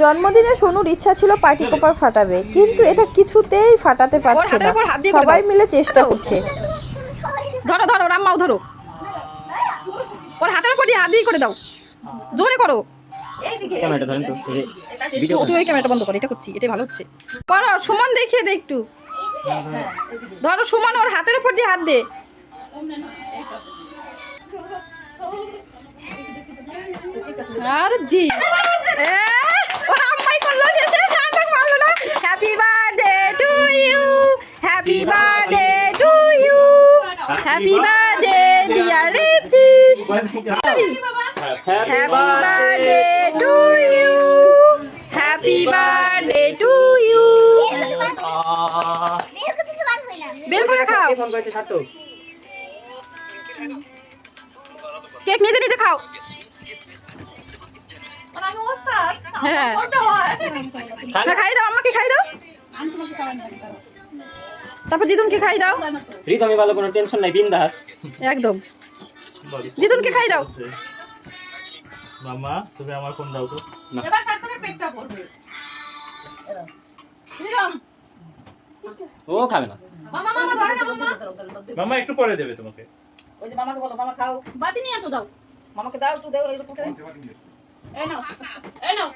জন্মদিনে সোনুর ইচ্ছা ছিল পার্টি কপার ফাটাবে, কিন্তু এটা কিছুতেই ফাটাতে পারছে না। সবাই মিলে চেষ্টা করছে। ধরো ধরো রাম্মাও ধরো, ওর হাতের উপর দিয়ে হাত দিয়ে করে দাও, জোরে করো। ক্যামেরাটা ধরেন তো, তুই ওই ক্যামেরাটা বন্ধ কর, এটা করছি, এটাই ভালো হচ্ছে। করো সুমন, দেখিয়ে দে একটু। ধরো সুমন, ওর হাতের উপর দিয়ে হাত দে। আর দি ওরা আম্মাই করলো, শেষে সার্থক পারলো না। Happy birthday to you, happy birthday to you, happy birthday dear Ritish, happy birthday to you, happy birthday to you. বের করে খাও, কেক নিজে নিজে খাও। হ্যাঁ খাই দাও, আমাকে খাই দাও, তারপর দিদুনকে খাই দাও। রিদমে ভালো, কোনো টেনশন নাই, বিন্দাস একদম। দিদুনকে খাই দাও। মামা তুমি আমার কোন দাও তো, এবার সার্থকের পেটটা পড়বে। ও খাবে না। মামা মামা ধরে না মামা, মামা একটু পরে দেবে তোমাকে। ওই যে মামাকে বলো মামা খাও, বাতি নিয়ে আসো, যাও মামাকে দাও, একটু দাও, এই নাও এই নাও।